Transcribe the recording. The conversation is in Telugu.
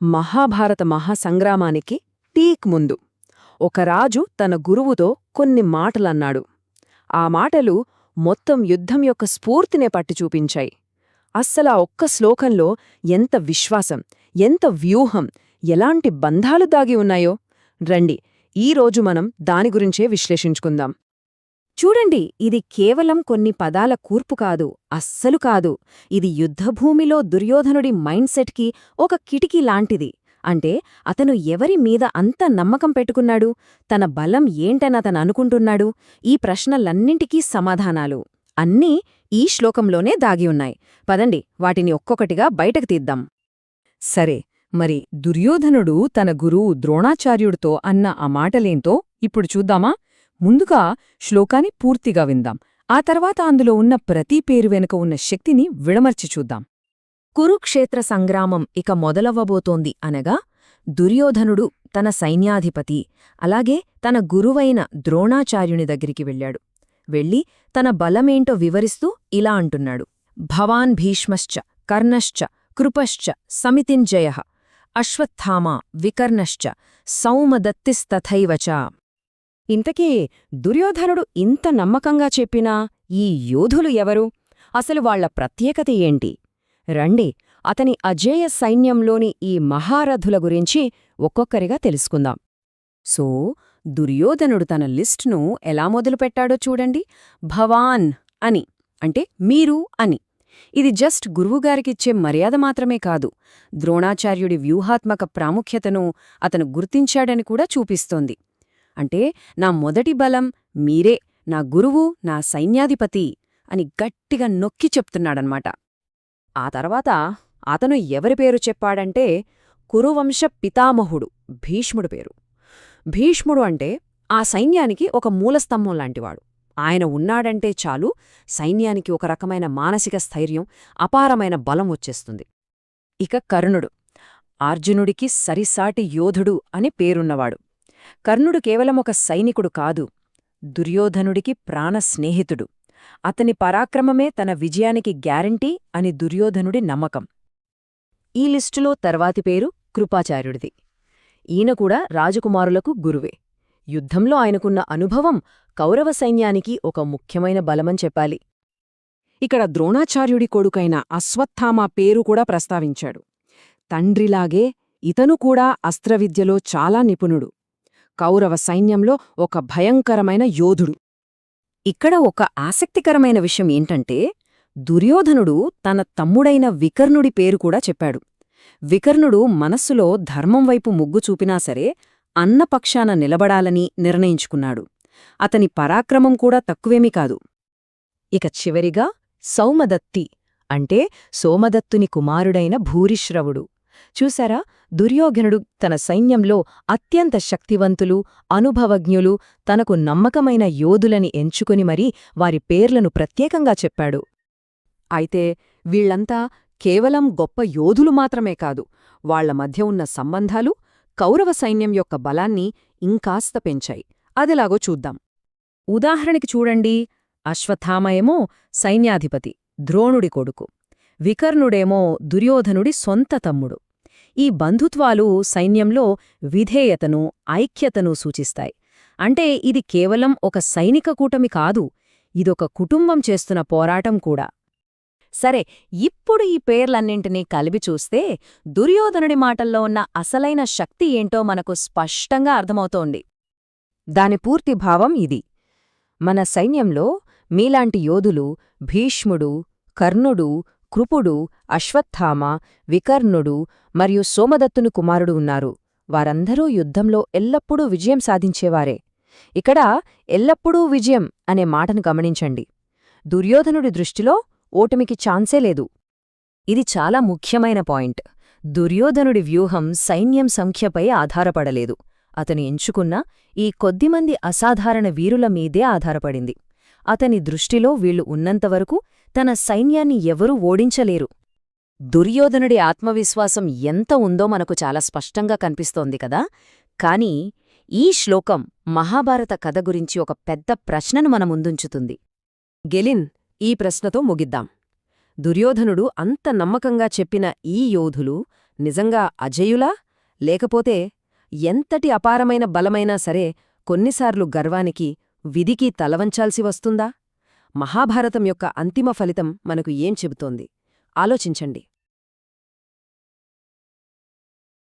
మహాభారత మహాసంగ్రామానికి టీక్ ముందు ఒక రాజు తన గురువుతో కొన్ని మాటలన్నాడు. ఆ మాటలు మొత్తం యుద్ధం యొక్క స్ఫూర్తినే పట్టి చూపించాయి. అస్సలా ఒక్క శ్లోకంలో ఎంత విశ్వాసం, ఎంత వ్యూహం, ఎలాంటి బంధాలు దాగి ఉన్నాయో రండి ఈరోజు మనం దాని గురించే విశ్లేషించుకుందాం. చూడండి, ఇది కేవలం కొన్ని పదాల కూర్పు కాదు, అస్సలు కాదు. ఇది యుద్ధభూమిలో దుర్యోధనుడి మైండ్ సెట్కి ఒక కిటికీ లాంటిది. అంటే అతను ఎవరి మీద అంత నమ్మకం పెట్టుకున్నాడు, తన బలం ఏంటనతను అనుకుంటున్నాడు, ఈ ప్రశ్నలన్నింటికీ సమాధానాలు అన్నీ ఈ శ్లోకంలోనే దాగి ఉన్నాయి. పదండి వాటిని ఒక్కొక్కటిగా బయటకు తీద్దాం. సరే, మరి దుర్యోధనుడు తన గురువు ద్రోణాచార్యుడితో అన్న ఆ మాటలేంతో ఇప్పుడు చూద్దామా? ముందుగా శ్లోకాన్ని పూర్తిగా విందాం. ఆ తర్వాత అందులో ఉన్న ప్రతి పేరు వెనుక ఉన్న శక్తిని విడమర్చి చూద్దాం. కురుక్షేత్ర సంగ్రామం ఇక మొదలవ్వబోతోంది అనగా దుర్యోధనుడు తన సైన్యాధిపతి అలాగే తన గురువైన ద్రోణాచార్యుని దగ్గరికి వెళ్ళాడు. వెళ్ళి తన బలమేంటో వివరిస్తూ ఇలా అంటున్నాడు: భవాన్ భీష్మశ్చ కర్ణశ్చ కృపశ్చ సమితింజయః అశ్వత్థామా వికర్ణశ్చ సౌమదత్తిస్తథైవచ. ఇంతకీ దుర్యోధనుడు ఇంత నమ్మకంగా చెప్పినా ఈ యోధులు ఎవరు? అసలు వాళ్ల ప్రత్యేకత ఏంటి? రండి అతని అజేయ సైన్యంలోని ఈ మహారథుల గురించి ఒక్కొక్కరిగా తెలుసుకుందాం. సో దుర్యోధనుడు తన లిస్టును ఎలా మొదలుపెట్టాడో చూడండి. భవాన్ అని అంటే మీరు అని. ఇది జస్ట్ గురువుగారికిచ్చే మర్యాద మాత్రమే కాదు, ద్రోణాచార్యుడి వ్యూహాత్మక ప్రాముఖ్యతను అతను గుర్తించాడని కూడా చూపిస్తోంది. అంటే నా మొదటి బలం మీరే, నా గురువు, నా సైన్యాధిపతి అని గట్టిగా నొక్కి చెప్తున్నాడన్మాట. ఆ తర్వాత అతను ఎవరి పేరు చెప్పాడంటే కురువంశ పితామహుడు భీష్ముడు పేరు. భీష్ముడు అంటే ఆ సైన్యానికి ఒక మూలస్తంభం లాంటివాడు. ఆయన ఉన్నాడంటే చాలు, సైన్యానికి ఒక రకమైన మానసిక స్థైర్యం, అపారమైన బలం వచ్చేస్తుంది. ఇక కర్ణుడు అర్జునుడికి సరిసాటి యోధుడు అని పేరున్నవాడు. కర్ణుడు కేవలం ఒక సైనికుడు కాదు, దుర్యోధనుడికి ప్రాణస్నేహితుడు. అతని పరాక్రమమే తన విజయానికి గ్యారంటీ అని దుర్యోధనుడి నమ్మకం. ఈ లిస్టులో తర్వాతి పేరు కృపాచార్యుడిది. ఈయన కూడా రాజకుమారులకు గురువే. యుద్ధంలో ఆయనకున్న అనుభవం కౌరవ సైన్యానికి ఒక ముఖ్యమైన బలమని చెప్పాలి. ఇక్కడ ద్రోణాచార్యుడి కొడుకైన అశ్వత్థామ పేరు కూడా ప్రస్తావించాడు. తండ్రిలాగే ఇతను కూడా అస్త్రవిద్యలో చాలా నిపుణుడు. కౌరవ సైన్యంలో ఒక భయంకరమైన యోధుడు. ఇక్కడ ఒక ఆసక్తికరమైన విషయం ఏంటంటే దుర్యోధనుడు తన తమ్ముడైన వికర్ణుడి పేరు కూడా చెప్పాడు. వికర్ణుడు మనస్సులో ధర్మం వైపు మొగ్గు చూపినా సరే అన్నపక్షాన నిలబడాలని నిర్ణయించుకున్నాడు. అతని పరాక్రమం కూడా తక్కువేమీ కాదు. ఇక చివరిగా సౌమదత్తి అంటే సోమదత్తుని కుమారుడైన భూరిశ్రవుడు. చూశారా, దుర్యోధనుడు తన సైన్యంలో అత్యంత శక్తివంతులు, అనుభవజ్ఞులు, తనకు నమ్మకమైన యోధులని ఎంచుకుని మరీ వారి పేర్లను ప్రత్యేకంగా చెప్పాడు. అయితే వీళ్లంతా కేవలం గొప్ప యోధులు మాత్రమే కాదు, వాళ్ల మధ్య ఉన్న సంబంధాలు కౌరవ సైన్యం యొక్క బలాన్ని ఇంకాస్త పెంచాయి. అదెలాగో చూద్దాం. ఉదాహరణకి చూడండి, అశ్వత్థామయేమో సైన్యాధిపతి, ద్రోణుడి కొడుకు. వికర్ణుడేమో దుర్యోధనుడి సొంత తమ్ముడు. ఈ బంధుత్వాలు సైన్యంలో విధేయతను, ఐక్యతను సూచిస్తాయి. అంటే ఇది కేవలం ఒక సైనిక కూటమి కాదు, ఇదొక కుటుంబం చేస్తున్న పోరాటం కూడా. సరే, ఇప్పుడు ఈ పేర్లన్నింటినీ కలిపి చూస్తే దుర్యోధనుడి మాటల్లో ఉన్న అసలైన శక్తి ఏంటో మనకు స్పష్టంగా అర్థమవుతోంది. దాని పూర్తి భావం ఇది: మన సైన్యంలో మీలాంటి యోధులు భీష్ముడు, కర్ణుడు, కృపుడు, అశ్వత్థామ, వికర్ణుడు మరియు సోమదత్తుని కుమారుడు ఉన్నారు. వారందరూ యుద్ధంలో ఎల్లప్పుడూ విజయం సాధించేవారే. ఇక్కడ ఎల్లప్పుడూ విజయం అనే మాటను గమనించండి. దుర్యోధనుడి దృష్టిలో ఓటమికి ఛాన్సే లేదు. ఇది చాలా ముఖ్యమైన పాయింట్. దుర్యోధనుడి వ్యూహం సైన్యం సంఖ్యపై ఆధారపడలేదు. అతను ఎంచుకున్న ఈ కొద్దిమంది అసాధారణ వీరుల మీదే ఆధారపడింది. అతని దృష్టిలో వీళ్లు ఉన్నంతవరకు తన సైన్యాన్ని ఎవరూ ఓడించలేరు. దుర్యోధనుడి ఆత్మవిశ్వాసం ఎంత ఉందో మనకు చాలా స్పష్టంగా కనిపిస్తోంది కదా. కాని ఈ శ్లోకం మహాభారత కథ గురించి ఒక పెద్ద ప్రశ్నను మన ముందుంచుతుంది. గెలిన్, ఈ ప్రశ్నతో ముగిద్దాం. దుర్యోధనుడు అంత నమ్మకంగా చెప్పిన ఈ యోధులు నిజంగా అజేయులా? లేకపోతే ఎంతటి అపారమైన బలమైనా సరే కొన్నిసార్లు గర్వానికి, విధికి తలవంచాల్సి వస్తుందా? మహాభారతం యొక్క అంతిమ ఫలితం మనకు ఏం చెబుతోంది? ఆలోచించండి.